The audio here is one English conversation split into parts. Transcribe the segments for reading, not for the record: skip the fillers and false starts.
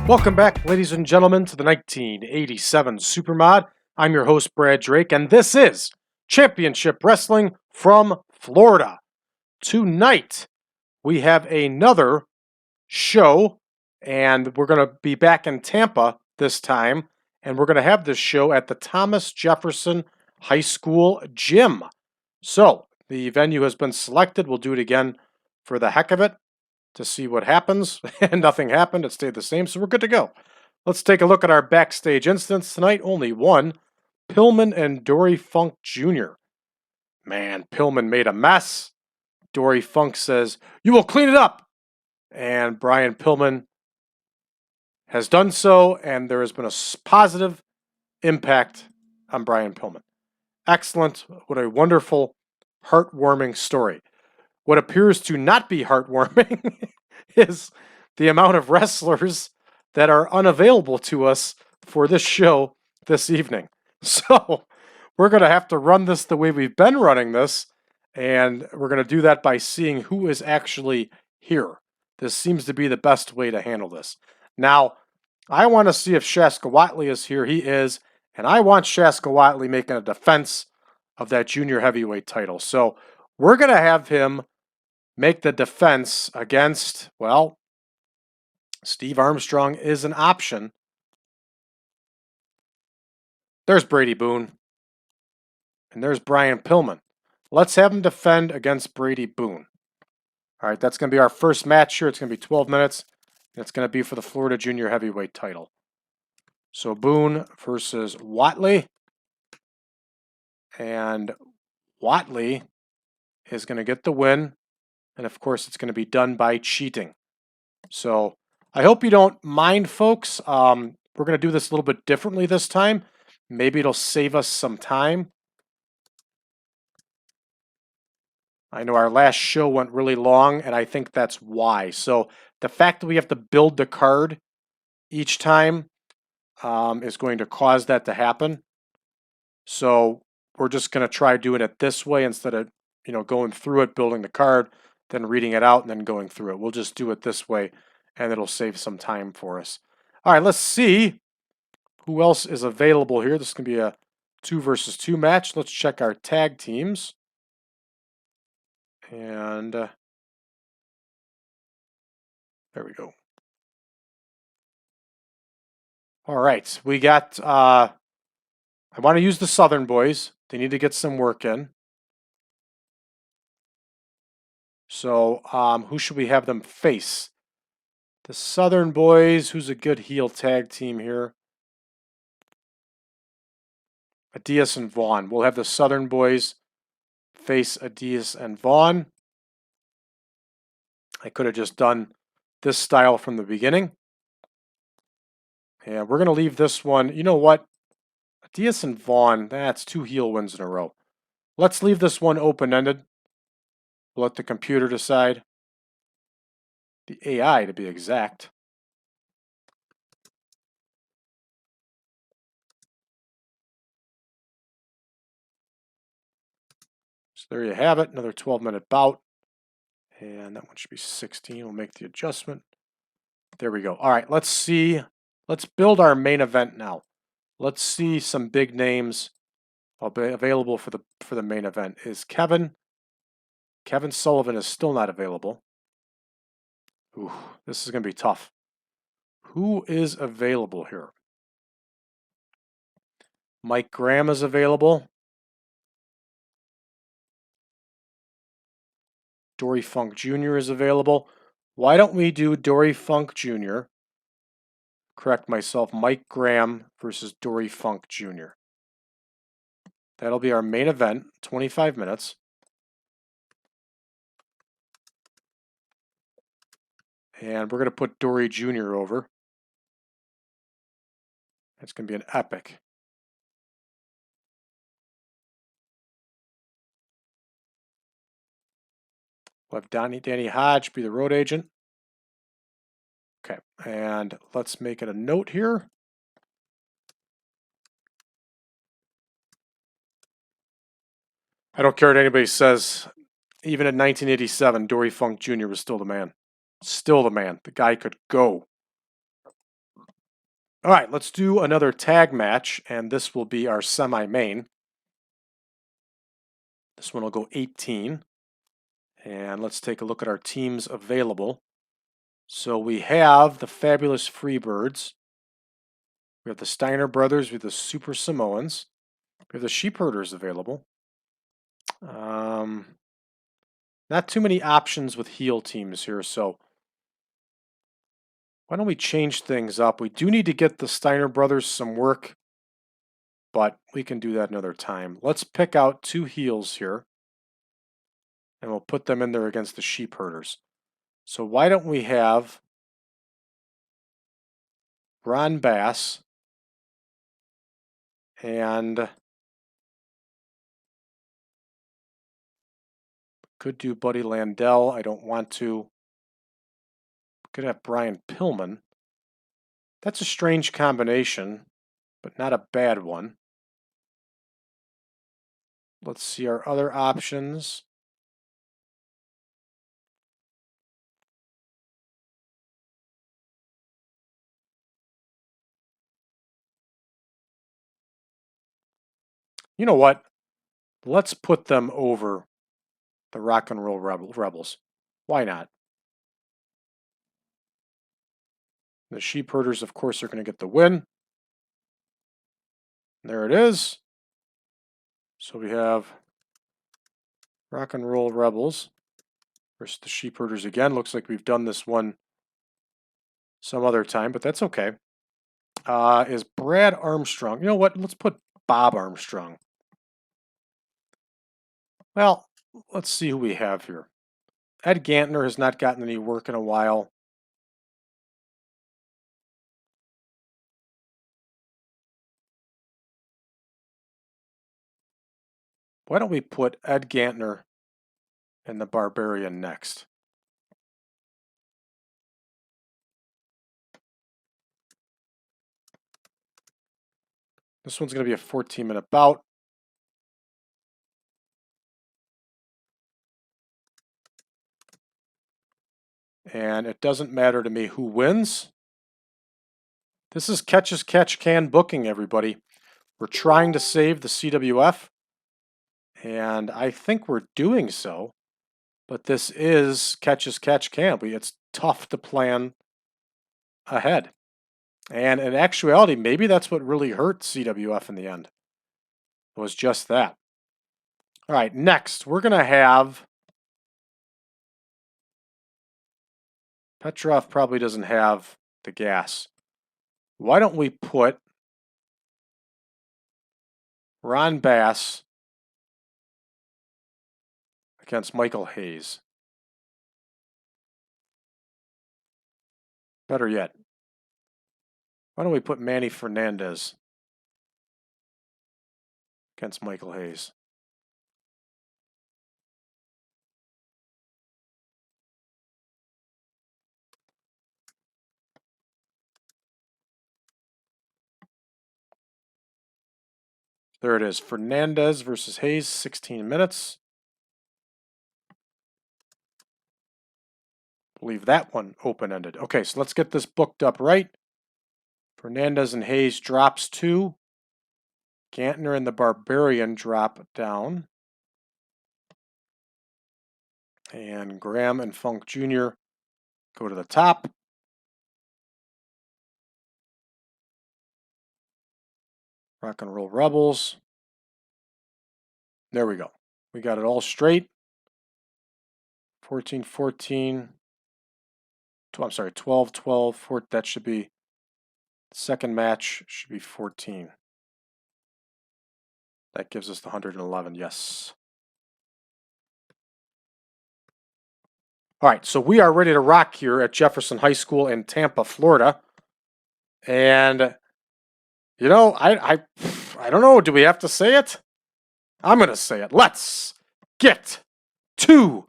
Welcome back, ladies and gentlemen, to the 1987 Supermod. I'm your host, Brad Drake, and this is Championship Wrestling from Florida. Tonight, we have another show, and we're going to be back in Tampa this time, and we're going to have this show at the Thomas Jefferson High School Gym. So, the venue has been selected. We'll do it again for the heck of it to see what happens, and nothing happened. It stayed the same, so we're good to go. Let's take a look at our backstage incidents tonight. Only one, Pillman and Dory Funk Jr. Man, Pillman made a mess. Dory Funk says, "You will clean it up." And Brian Pillman has done so, and there has been a positive impact on Brian Pillman. Excellent. What a wonderful, heartwarming story. What appears to not be heartwarming is the amount of wrestlers that are unavailable to us for this show this evening. So we're going to have to run this the way we've been running this, and we're going to do that by seeing who is actually here. This seems to be the best way to handle this. Now, I want to see if Shaska Whatley is here. He is, and I want Shaska Whatley making a defense of that junior heavyweight title. So we're going to have him make the defense against, well, Steve Armstrong is an option. There's Brady Boone. And there's Brian Pillman. Let's have him defend against Brady Boone. All right, that's going to be our first match here. It's going to be 12 minutes. And it's going to be for the Florida Junior Heavyweight title. So Boone versus Whatley. And Whatley is going to get the win. And of course, it's going to be done by cheating. So I hope you don't mind, folks. We're going to do this a little bit differently this time. Maybe it'll save us some time. I know our last show went really long, and I think that's why. So the fact that we have to build the card each time is going to cause that to happen. So we're just going to try doing it this way instead of, going through it, building the card, then reading it out, and then going through it. We'll just do it this way, and it'll save some time for us. All right, let's see who else is available here. This is going to be a 2 versus 2 match. Let's check our tag teams. And there we go. All right, we got, I want to use the Southern boys. They need to get some work in. So who should we have them face? The Southern boys, who's a good heel tag team here? Adias and Vaughan. We'll have the Southern boys face Adias and Vaughan. I could have just done this style from the beginning. And we're going to leave this one. You know what? Adias and Vaughan, that's 2 heel wins in a row. Let's leave this one open-ended. We'll let the computer decide. The AI, to be exact. So there you have it, another 12-minute bout. And that one should be 16. We'll make the adjustment. There we go. All right, let's see. Let's build our main event now. Let's see some big names available for the main event. Is Kevin Sullivan is still not available. Ooh, this is going to be tough. Who is available here? Mike Graham is available. Dory Funk Jr. is available. Why don't we do Dory Funk Jr.? Correct myself, Mike Graham versus Dory Funk Jr. That'll be our main event, 25 minutes. And we're going to put Dory Jr. over. It's going to be an epic. We'll have Danny Hodge be the road agent. Okay, and let's make it a note here. I don't care what anybody says. Even in 1987, Dory Funk Jr. was still the man. Still the man. The guy could go. All right, let's do another tag match, and this will be our semi-main. This one will go 18. And let's take a look at our teams available. So we have the Fabulous Freebirds. We have the Steiner Brothers. We have the Super Samoans. We have the Sheepherders available. Not too many options with heel teams here, so why don't we change things up? We do need to get the Steiner Brothers some work, but we can do that another time. Let's pick out 2 heels here, and we'll put them in there against the Sheepherders. So why don't we have Ron Bass and could do Buddy Landell. I don't want to. Could have Brian Pillman. That's a strange combination, but not a bad one. Let's see our other options. You know what? Let's put them over the Rock and Roll Rebels. Why not? The Sheepherders, of course, are going to get the win. There it is. So we have Rock and Roll Rebels versus the Sheepherders again. Looks like we've done this one some other time, but that's okay. Is Brad Armstrong? You know what? Let's put Bob Armstrong. Well, let's see who we have here. Ed Gantner has not gotten any work in a while. Why don't we put Ed Gantner and the Barbarian next? This one's going to be a 14-minute bout. And it doesn't matter to me who wins. This is catch as catch can booking, everybody. We're trying to save the CWF, and I think we're doing so. But this is catch as catch can. It's tough to plan ahead. And in actuality, maybe that's what really hurt CWF in the end. It was just that. All right, next, we're going to have... Petrov probably doesn't have the gas. Why don't we put Ron Bass against Michael Hayes? Better yet, why don't we put Manny Fernandez against Michael Hayes? There it is. Fernandez versus Hayes, 16 minutes. Leave that one open-ended. Okay, so let's get this booked up right. Fernandez and Hayes drops 2. Gantner and the Barbarian drop down. And Graham and Funk Jr. go to the top. Rock and Roll Rebels. There we go. We got it all straight. 14-14. I'm sorry, 12-12. That should be, second match should be 14. That gives us the 111, yes. All right, so we are ready to rock here at Jefferson High School in Tampa, Florida. And, you know, I don't know. Do we have to say it? I'm going to say it. Let's get to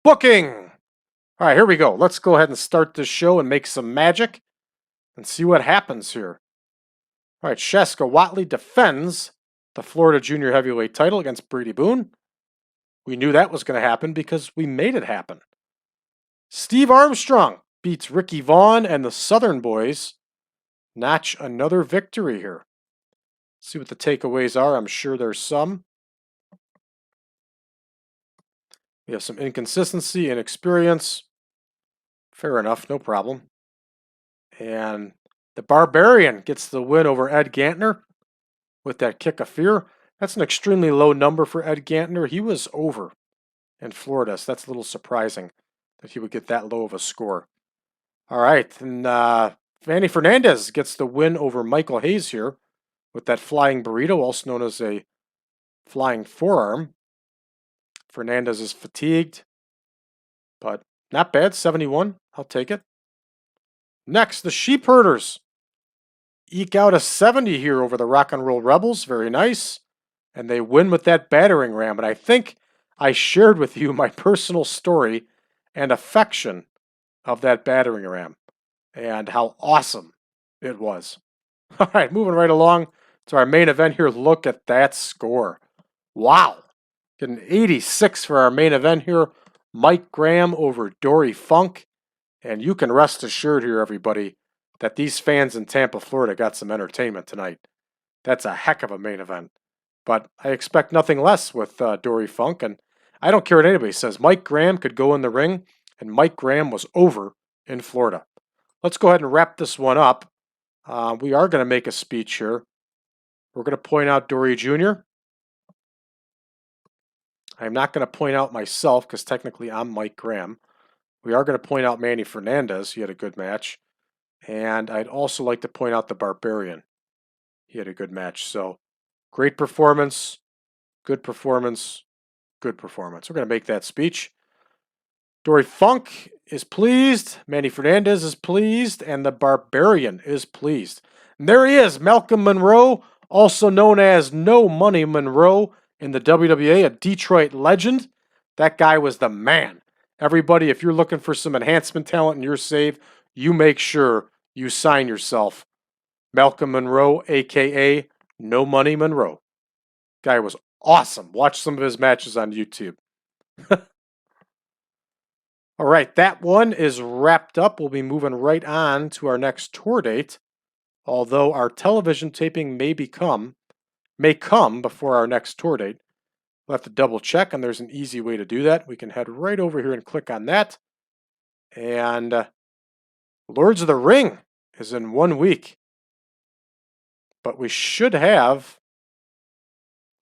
booking. All right, here we go. Let's go ahead and start this show and make some magic and see what happens here. All right, Shaska Whatley defends the Florida Junior Heavyweight title against Brady Boone. We knew that was going to happen because we made it happen. Steve Armstrong beats Ricky Vaughan and the Southern Boys notch another victory here. See what the takeaways are. I'm sure there's some. We have some inconsistency and inexperience. Fair enough, no problem. And the Barbarian gets the win over Ed Gantner with that kick of fear. That's an extremely low number for Ed Gantner. He was over in Florida, so that's a little surprising that he would get that low of a score. All right, and Manny Fernandez gets the win over Michael Hayes here with that flying burrito, also known as a flying forearm. Fernandez is fatigued, but not bad, 71. I'll take it. Next, the Sheepherders eke out a 70 here over the Rock and Roll Rebels. Very nice. And they win with that battering ram. And I think I shared with you my personal story and affection of that battering ram and how awesome it was. All right, moving right along to our main event here. Look at that score. Wow. Getting 86 for our main event here. Mike Graham over Dory Funk. And you can rest assured here, everybody, that these fans in Tampa, Florida got some entertainment tonight. That's a heck of a main event. But I expect nothing less with Dory Funk. And I don't care what anybody says. Mike Graham could go in the ring, and Mike Graham was over in Florida. Let's go ahead and wrap this one up. We are going to make a speech here. We're going to point out Dory Jr. I'm not going to point out myself because technically I'm Mike Graham. We are going to point out Manny Fernandez. He had a good match. And I'd also like to point out the Barbarian. He had a good match. So, great performance, good performance, good performance. We're going to make that speech. Dory Funk is pleased. Manny Fernandez is pleased. And the Barbarian is pleased. And there he is, Malcolm Monroe, also known as No Money Monroe in the WWA, a Detroit legend. That guy was the man. Everybody, if you're looking for some enhancement talent in your save, you make sure you sign yourself Malcolm Monroe, a.k.a. No Money Monroe. Guy was awesome. Watch some of his matches on YouTube. All right, that one is wrapped up. We'll be moving right on to our next tour date, although our television taping may come before our next tour date. We'll have to double check, and there's an easy way to do that. We can head right over here and click on that. And Lords of the Ring is in 1 week. But we should have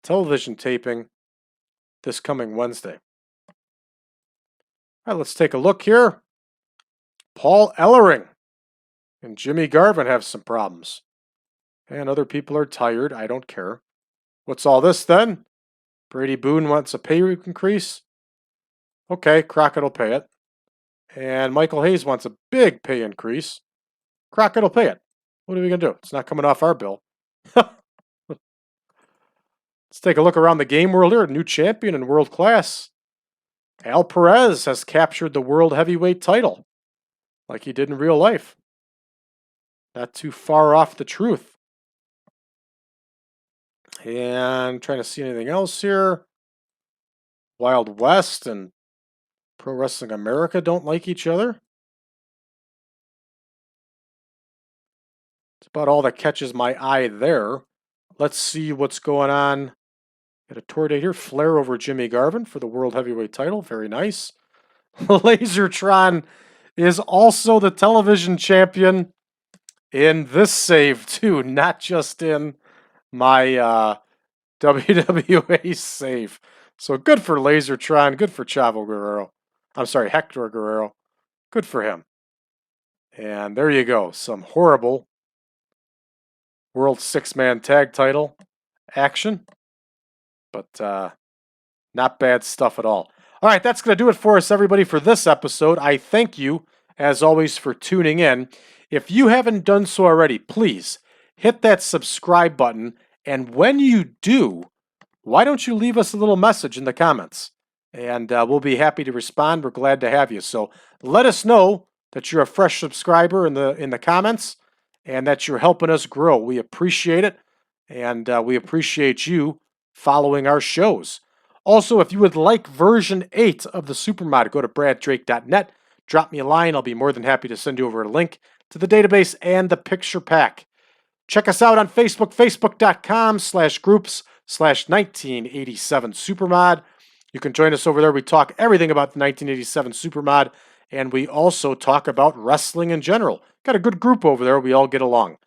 television taping this coming Wednesday. All right, let's take a look here. Paul Ellering and Jimmy Garvin have some problems. And other people are tired. I don't care. What's all this then? Brady Boone wants a pay increase. Okay, Crockett will pay it. And Michael Hayes wants a big pay increase. Crockett will pay it. What are we going to do? It's not coming off our bill. Let's take a look around the game world here. New champion in world class. Al Perez has captured the world heavyweight title like he did in real life. Not too far off the truth. And trying to see anything else here. Wild West and Pro Wrestling America don't like each other. It's about all that catches my eye there. Let's see what's going on. Got a tour date here. Flair over Jimmy Garvin for the World Heavyweight title. Very nice. Lasertron is also the television champion in this save, too. Not just in my WWA save. So good for Lasertron. Good for Chavo Guerrero. I'm sorry, Hector Guerrero. Good for him. And there you go. Some horrible World Six-Man Tag Title action. But not bad stuff at all. All right, that's going to do it for us, everybody, for this episode. I thank you, as always, for tuning in. If you haven't done so already, please hit that subscribe button. And when you do, why don't you leave us a little message in the comments? And we'll be happy to respond. We're glad to have you. So let us know that you're a fresh subscriber in the comments and that you're helping us grow. We appreciate it, and we appreciate you following our shows. Also, if you would like version 8 of the Supermod, go to braddrake.net. Drop me a line. I'll be more than happy to send you over a link to the database and the picture pack. Check us out on Facebook, facebook.com/groups/1987 Supermod. You can join us over there. We talk everything about the 1987 Supermod, and we also talk about wrestling in general. Got a good group over there. We all get along.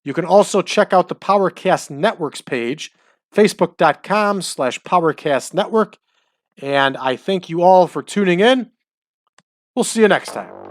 You can also check out the PowerCast Networks page, facebook.com/PowerCast Network. And I thank you all for tuning in. We'll see you next time.